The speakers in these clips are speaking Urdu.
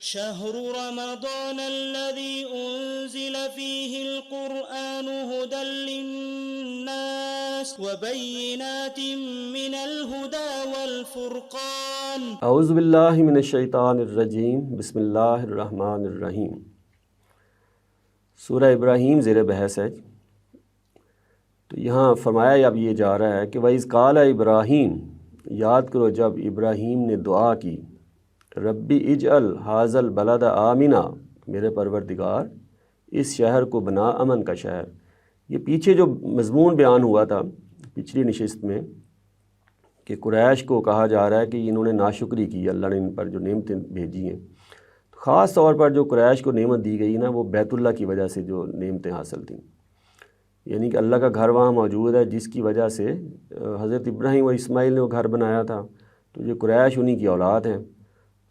شهر رمضان الذي أنزل فيه القرآن هدى للناس وبينات من الهدى والفرقان اعوذ باللہ من الشیطان الرجیم بسم اللہ الرحمن الرحیم۔ سورہ ابراہیم زیر بحث ہے۔ تو یہاں فرمایا اب یہ جا رہا ہے کہ وَإِذْ قَالَ ابراہیم، یاد کرو جب ابراہیم نے دعا کی، ربی اجعل ھذا البلد آمنا، میرے پروردگار اس شہر کو بنا امن کا شہر۔ یہ پیچھے جو مضمون بیان ہوا تھا پچھلی نشست میں کہ قریش کو کہا جا رہا ہے کہ انہوں نے ناشکری کی، اللہ نے ان پر جو نعمتیں بھیجی ہیں، خاص طور پر جو قریش کو نعمت دی گئی نا وہ بیت اللہ کی وجہ سے جو نعمتیں حاصل تھیں، یعنی کہ اللہ کا گھر وہاں موجود ہے جس کی وجہ سے حضرت ابراہیم اور اسماعیل نے وہ گھر بنایا تھا، تو یہ قریش انہی کی اولاد ہیں،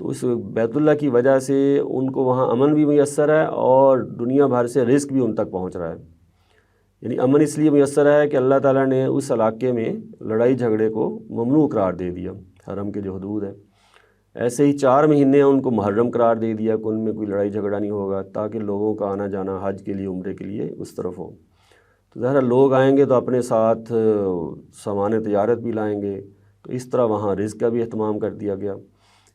تو اس بیت اللہ کی وجہ سے ان کو وہاں امن بھی میسر ہے اور دنیا بھر سے رزق بھی ان تک پہنچ رہا ہے۔ یعنی امن اس لیے میسر ہے کہ اللہ تعالیٰ نے اس علاقے میں لڑائی جھگڑے کو ممنوع قرار دے دیا، حرم کے جو حدود ہے، ایسے ہی 4 مہینے ان کو محرم قرار دے دیا کہ ان میں کوئی لڑائی جھگڑا نہیں ہوگا، تاکہ لوگوں کا آنا جانا حج کے لیے عمرے کے لیے اس طرف ہو۔ تو ظاہر لوگ آئیں گے تو اپنے ساتھ سامان تجارت بھی لائیں گے، تو اس طرح وہاں رزق کا بھی اہتمام کر دیا گیا۔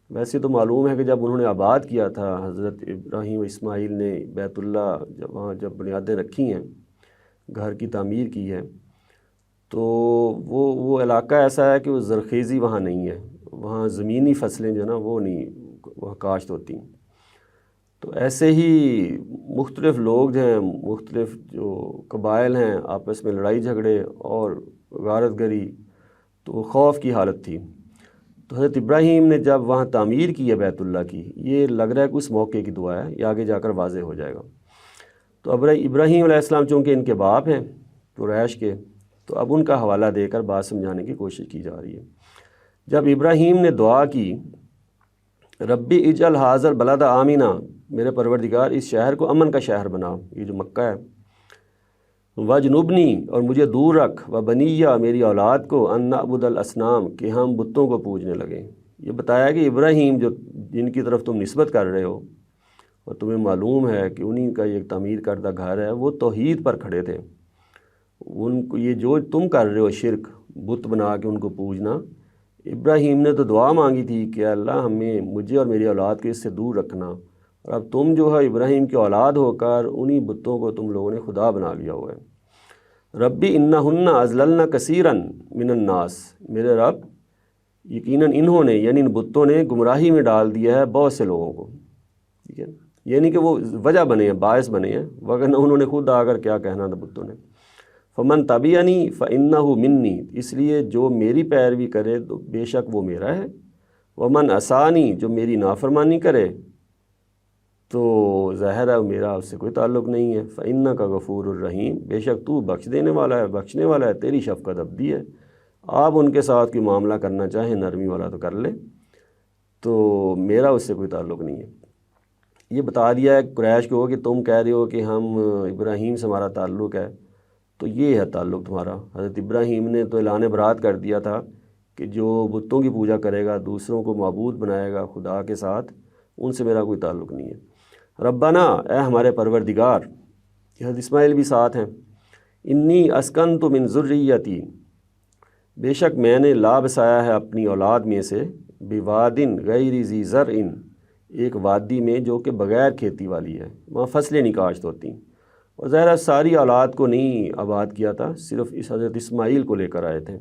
ویسے تو معلوم ہے کہ جب انہوں نے آباد کیا تھا حضرت ابراہیم و اسماعیل نے بیت اللہ وہاں جب بنیادیں رکھی ہیں، گھر کی تعمیر کی ہے، تو وہ علاقہ ایسا ہے کہ وہ زرخیزی وہاں نہیں ہے، وہاں زمینی فصلیں جو نا وہ نہیں وہاں کاشت ہوتی۔ تو ایسے ہی مختلف لوگ ہیں، مختلف جو قبائل ہیں، آپس میں لڑائی جھگڑے اور غارت گری، تو خوف کی حالت تھی۔ تو حضرت ابراہیم نے جب وہاں تعمیر کی ہے بیت اللہ کی، یہ لگ رہا ہے کہ اس موقع کی دعا ہے، یہ آگے جا کر واضح ہو جائے گا۔ تو اب ابراہیم علیہ السلام چونکہ ان کے باپ ہیں قریش کے، تو اب ان کا حوالہ دے کر بات سمجھانے کی کوشش کی جا رہی ہے۔ جب ابراہیم نے دعا کی ربی اجعل ھذا البلد آمنا، میرے پروردگار اس شہر کو امن کا شہر بنا، یہ جو مکہ ہے، وجنبنی اور مجھے دور رکھ، وبنیہ میری اولاد کو، ان نعبد الاصنام کہ ہم بتوں کو پوجنے لگیں۔ یہ بتایا کہ ابراہیم جو جن کی طرف تم نسبت کر رہے ہو اور تمہیں معلوم ہے کہ انہی کا یہ تعمیر کردہ گھر ہے، وہ توحید پر کھڑے تھے۔ ان کو یہ جو تم کر رہے ہو شرک، بت بنا کے ان کو پوجنا، ابراہیم نے تو دعا مانگی تھی کہ اللہ ہمیں، مجھے اور میری اولاد کو اس سے دور رکھنا، اور اب تم جو ہے ابراہیم کی اولاد ہو کر انہی بتوں کو تم لوگوں نے خدا بنا لیا ہوا ہے۔ ربی انہن اضللن کثیرا من الناس، میرے رب یقیناً انہوں نے یعنی ان بتوں نے گمراہی میں ڈال دیا ہے بہت سے لوگوں کو، ٹھیک ہے، یعنی کہ وہ وجہ بنے ہیں، باعث بنے ہیں، وگرنہ انہوں نے خود آ کر کیا کہنا تھا بتوں نے۔ فمن تبعنی فانہ منی، اس لیے جو میری پیروی کرے تو بے شک وہ میرا ہے، ومن عصانی، جو میری نافرمانی کرے تو ظاہر ہے میرا اس سے کوئی تعلق نہیں ہے۔ فإنک غفور الرحیم، بے شک تو بخش دینے والا ہے، بخشنے والا ہے، تیری شفقت ابدی ہے۔ آپ ان کے ساتھ کوئی معاملہ کرنا چاہیں نرمی والا تو کر لیں، تو میرا اس سے کوئی تعلق نہیں ہے۔ یہ بتا دیا ہے قریش کو کہ تم کہہ رہے ہو کہ ہم ابراہیم سے ہمارا تعلق ہے، تو یہ ہے تعلق تمہارا۔ حضرت ابراہیم نے تو اعلان برات کر دیا تھا کہ جو بتوں کی پوجا کرے گا، دوسروں کو معبود بنائے گا خدا کے ساتھ، ان سے میرا کوئی تعلق نہیں ہے۔ ربنا، اے ہمارے پروردگار، حضرت اسماعیل بھی ساتھ ہیں، انی اسکنت من ذریتی، بے شک میں نے لا بسایا ہے اپنی اولاد میں سے، بوادن غیر ذی زرع، ایک وادی میں جو کہ بغیر کھیتی والی ہے، وہاں فصلیں نہیں کاشت ہوتی۔ اور ظاہر ساری اولاد کو نہیں آباد کیا تھا، صرف اس حضرت اسماعیل کو لے کر آئے تھے،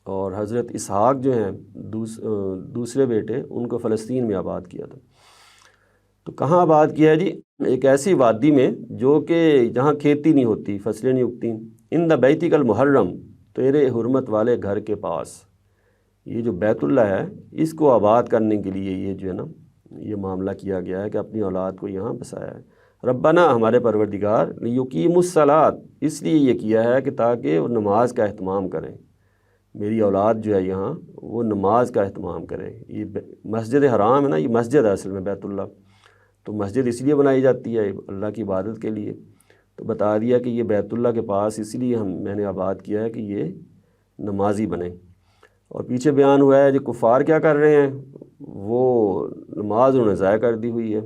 اور حضرت اسحاق جو ہیں دوسرے بیٹے، ان کو فلسطین میں آباد کیا تھا۔ تو کہاں آباد کیا ہے جی؟ ایک ایسی وادی میں جو کہ جہاں کھیتی نہیں ہوتی، فصلیں نہیں اگتی، عند بیتک المحرم، تیرے حرمت والے گھر کے پاس۔ یہ جو بیت اللہ ہے اس کو آباد کرنے کے لیے یہ جو ہے نا یہ معاملہ کیا گیا ہے کہ اپنی اولاد کو یہاں بسایا ہے۔ ربنا، ہمارے پروردگار، لیقیموا الصلاۃ، اس لیے یہ کیا ہے کہ تاکہ وہ نماز کا اہتمام کریں، میری اولاد جو ہے یہاں وہ نماز کا اہتمام کرے۔ یہ مسجد حرام ہے نا، یہ مسجد ہے اصل میں بیت اللہ، تو مسجد اس لیے بنائی جاتی ہے اللہ کی عبادت کے لیے، تو بتا دیا کہ یہ بیت اللہ کے پاس اس لیے میں نے آباد کیا ہے کہ یہ نمازی بنے۔ اور پیچھے بیان ہوا ہے جو کفار کیا کر رہے ہیں، وہ نماز انہوں نے ضائع کر دی ہوئی ہے،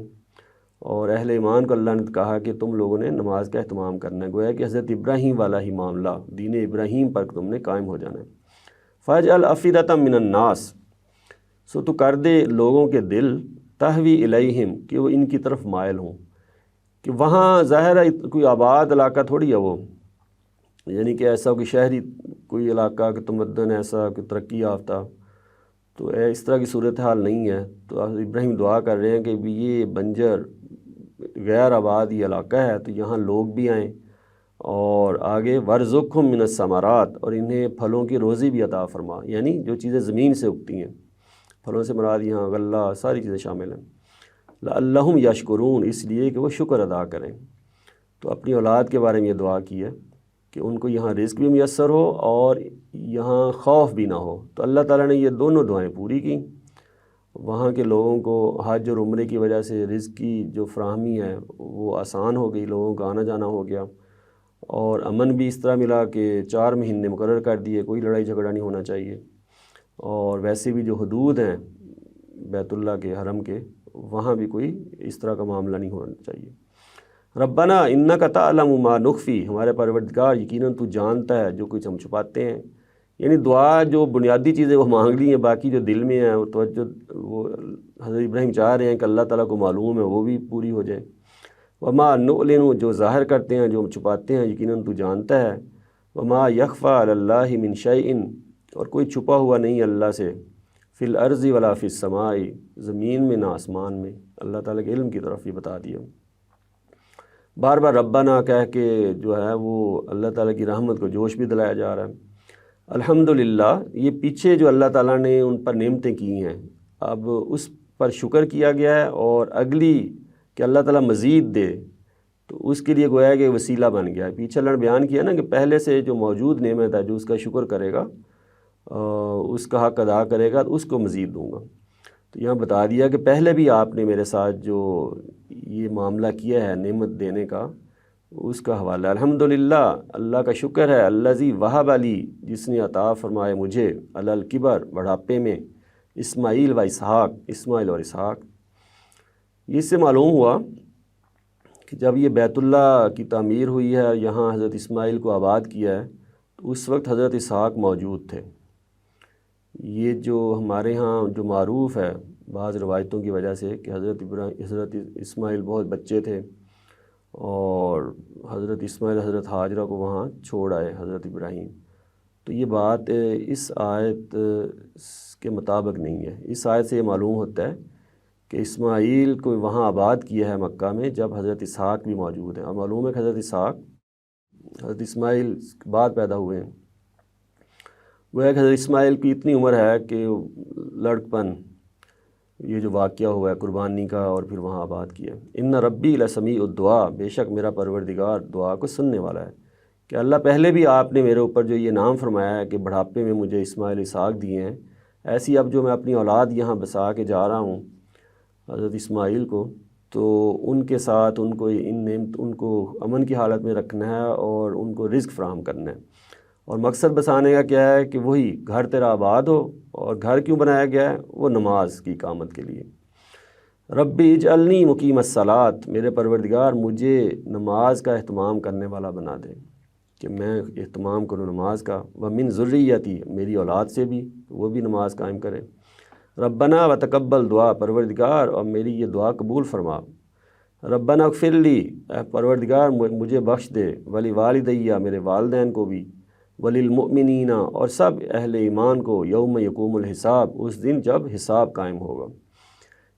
اور اہل ایمان کو اللہ نے کہا کہ تم لوگوں نے نماز کا اہتمام کرنا ہے، گویا کہ حضرت ابراہیم والا ہی معاملہ، دین ابراہیم پر تم نے قائم ہو جانا ہے۔ فَاجْعَلْ أَفْئِدَةً مِّنَ النَّاسِ، سو تو کر دے لوگوں کے دل، تہوی الیہم، کہ وہ ان کی طرف مائل ہوں، کہ وہاں ظاہر ہے کوئی آباد علاقہ تھوڑی ہے وہ، یعنی کہ ایسا کوئی شہری کوئی علاقہ کہ تمدن ایسا کہ ترقی یافتہ، تو اس طرح کی صورتحال نہیں ہے۔ تو ابراہیم دعا کر رہے ہیں کہ بھی یہ بنجر غیر آباد یہ علاقہ ہے، تو یہاں لوگ بھی آئیں، اور آگے وَرْزُقْهُم مِّنَ الثَّمَرَاتِ، اور انہیں پھلوں کی روزی بھی عطا فرما، یعنی جو چیزیں زمین سے اگتی ہیں، پھلوں سے مراد یہاں غلہ ساری چیزیں شامل ہیں، لَعَلَّهُمْ يَشْكُرُونَ، اس لیے کہ وہ شکر ادا کریں۔ تو اپنی اولاد کے بارے میں یہ دعا کی ہے کہ ان کو یہاں رزق بھی میسر ہو اور یہاں خوف بھی نہ ہو۔ تو اللہ تعالیٰ نے یہ دونوں دعائیں پوری کی، وہاں کے لوگوں کو حج اور عمرے کی وجہ سے رزق کی جو فراہمی ہے وہ آسان ہو گئی، لوگوں کا آنا جانا ہو گیا، اور امن بھی اس طرح ملا کہ 4 مہینے مقرر کر دیے، کوئی لڑائی جھگڑا نہیں ہونا چاہیے، اور ویسے بھی جو حدود ہیں بیت اللہ کے حرم کے، وہاں بھی کوئی اس طرح کا معاملہ نہیں ہونا چاہیے۔ ربنا انک تعلم ما نخفی، ہمارے پروردگار یقیناً تو جانتا ہے جو کچھ ہم چھپاتے ہیں، یعنی دعا جو بنیادی چیزیں وہ مانگ لی ہیں، باقی جو دل میں ہیں وہ توجہ وہ حضرت ابراہیم چاہ رہے ہیں کہ اللہ تعالیٰ کو معلوم ہے، وہ بھی پوری ہو جائے۔ وما نعلن، جو ظاہر کرتے ہیں جو ہم چھپاتے ہیں یقیناً تو جانتا ہے۔ وما یخفی علی اللہ من شیء، اور کوئی چھپا ہوا نہیں اللہ سے، فی الارض ولا فی السماء، زمین میں نہ آسمان میں، اللہ تعالیٰ کے علم کی طرف یہ بتا دیا۔ بار بار ربنا کہہ کے جو ہے وہ اللہ تعالیٰ کی رحمت کو جوش بھی دلایا جا رہا ہے۔ الحمدللہ، یہ پیچھے جو اللہ تعالیٰ نے ان پر نعمتیں کی ہیں اب اس پر شکر کیا گیا ہے، اور اگلی کہ اللہ تعالیٰ مزید دے تو اس کے لیے گویا کہ وسیلہ بن گیا ہے۔ پیچھے اللہ نے بیان کیا نا کہ پہلے سے جو موجود نعمت ہے جو اس کا شکر کرے گا، اس کا حق ادا کرے گا تو اس کو مزید دوں گا۔ تو یہاں بتا دیا کہ پہلے بھی آپ نے میرے ساتھ جو یہ معاملہ کیا ہے نعمت دینے کا، اس کا حوالہ الحمدللہ، اللہ کا شکر ہے، الذی وہب علی، جس نے عطا فرمائے مجھے، علی الکبر، بڑھاپے میں، اسماعیل و اسحاق، اسماعیل اور اسحاق۔ اس سے معلوم ہوا کہ جب یہ بیت اللہ کی تعمیر ہوئی ہے، یہاں حضرت اسماعیل کو آباد کیا ہے، تو اس وقت حضرت اسحاق موجود تھے۔ یہ جو ہمارے ہاں جو معروف ہے بعض روایتوں کی وجہ سے کہ حضرت اسماعیل بہت بچے تھے، اور حضرت اسماعیل حضرت ہاجرہ کو وہاں چھوڑ آئے حضرت ابراہیم، تو یہ بات اس آیت کے مطابق نہیں ہے۔ اس آیت سے یہ معلوم ہوتا ہے کہ اسماعیل کو وہاں آباد کیا ہے مکہ میں جب حضرت اسحاق بھی موجود ہیں، اور معلوم ہے کہ حضرت اسحاق حضرت اسماعیل کے بعد پیدا ہوئے ہیں۔ وہ ہے کہ حضرت اسماعیل کی اتنی عمر ہے کہ لڑکپن، یہ جو واقعہ ہوا ہے قربانی کا، اور پھر وہاں آباد کیا۔ ان ربی لسمیع الدعا، بے شک میرا پروردگار دعا کو سننے والا ہے۔ کہ اللہ پہلے بھی آپ نے میرے اوپر جو یہ نام فرمایا ہے کہ بڑھاپے میں مجھے اسماعیل اسحاق دیے ہیں، ایسی اب جو میں اپنی اولاد یہاں بسا کے جا رہا ہوں حضرت اسماعیل کو، تو ان کے ساتھ ان کو امن کی حالت میں رکھنا ہے اور ان کو رزق فراہم کرنا ہے۔ اور مقصد بسانے کا کیا ہے کہ وہی گھر تیرا آباد ہو، اور گھر کیوں بنایا گیا ہے؟ وہ نماز کی اقامت کے لیے۔ ربی اجعلنی مقیم الصلاۃ، میرے پروردگار مجھے نماز کا اہتمام کرنے والا بنا دے، کہ میں اہتمام کروں نماز کا، ومن ذریتی، میری اولاد سے بھی وہ بھی نماز قائم کرے۔ ربنا وتقبل دعا، پروردگار اور میری یہ دعا قبول فرما۔ ربنا اغفر لی، اے پروردگار مجھے بخش دے، ولی والدیہ، میرے والدین کو بھی، وللمؤمنین، اور سب اہل ایمان کو، یوم یقوم الحساب، اس دن جب حساب قائم ہوگا۔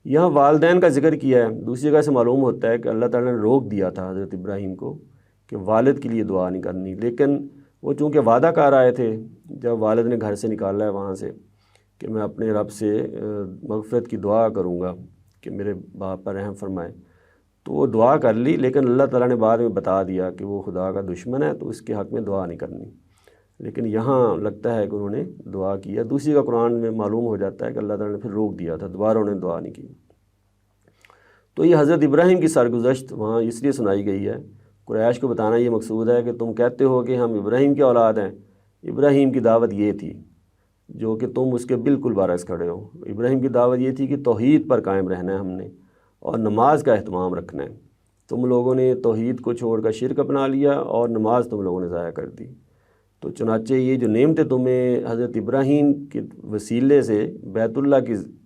یہاں والدین کا ذکر کیا ہے، دوسری جگہ سے معلوم ہوتا ہے کہ اللہ تعالیٰ نے روک دیا تھا حضرت ابراہیم کو کہ والد کے لیے دعا نہیں کرنی، لیکن وہ چونکہ وعدہ کر آئے تھے جب والد نے گھر سے نکالا ہے وہاں سے کہ میں اپنے رب سے مغفرت کی دعا کروں گا کہ میرے باپ پر رحم فرمائے، تو وہ دعا کر لی، لیکن اللہ تعالیٰ نے بعد میں بتا دیا کہ وہ خدا کا دشمن ہے، تو اس کے حق میں دعا نہیں کرنی۔ لیکن یہاں لگتا ہے کہ انہوں نے دعا کیا، دوسری کا قرآن میں معلوم ہو جاتا ہے کہ اللہ تعالیٰ نے پھر روک دیا تھا، دوبارہ انہوں نے دعا نہیں کی۔ تو یہ حضرت ابراہیم کی سرگزشت وہاں اس لیے سنائی گئی ہے، قریش کو بتانا یہ مقصود ہے کہ تم کہتے ہو کہ ہم ابراہیم کی اولاد ہیں، ابراہیم کی دعوت یہ تھی جو کہ تم اس کے بالکل برعکس کھڑے ہو۔ ابراہیم کی دعوت یہ تھی کہ توحید پر قائم رہنا ہے ہم نے، اور نماز کا اہتمام رکھنا ہے۔ تم لوگوں نے توحید کو چھوڑ کر شرک اپنا لیا اور نماز تم لوگوں نے ضائع کر دی۔ تو چنانچہ یہ جو نعمتیں تمہیں حضرت ابراہیم کے وسیلے سے بیت اللہ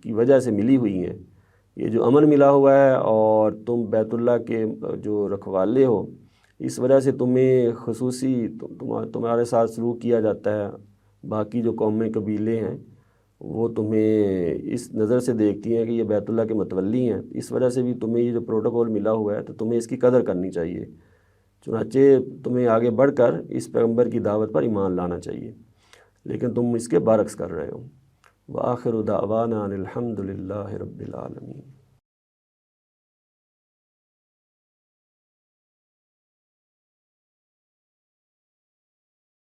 کی وجہ سے ملی ہوئی ہیں، یہ جو امن ملا ہوا ہے اور تم بیت اللہ کے جو رکھوالے ہو، اس وجہ سے تمہیں خصوصی تمہارے ساتھ سلوک کیا جاتا ہے۔ باقی جو قومیں قبیلے ہیں وہ تمہیں اس نظر سے دیکھتی ہیں کہ یہ بیت اللہ کے متولی ہیں، اس وجہ سے بھی تمہیں یہ جو پروٹوکول ملا ہوا ہے تو تمہیں اس کی قدر کرنی چاہیے۔ چنانچہ تمہیں آگے بڑھ کر اس پیغمبر کی دعوت پر ایمان لانا چاہیے، لیکن تم اس کے برعکس کر رہے ہو۔ وآخر دعوانا ان الحمد للہ رب العالمین۔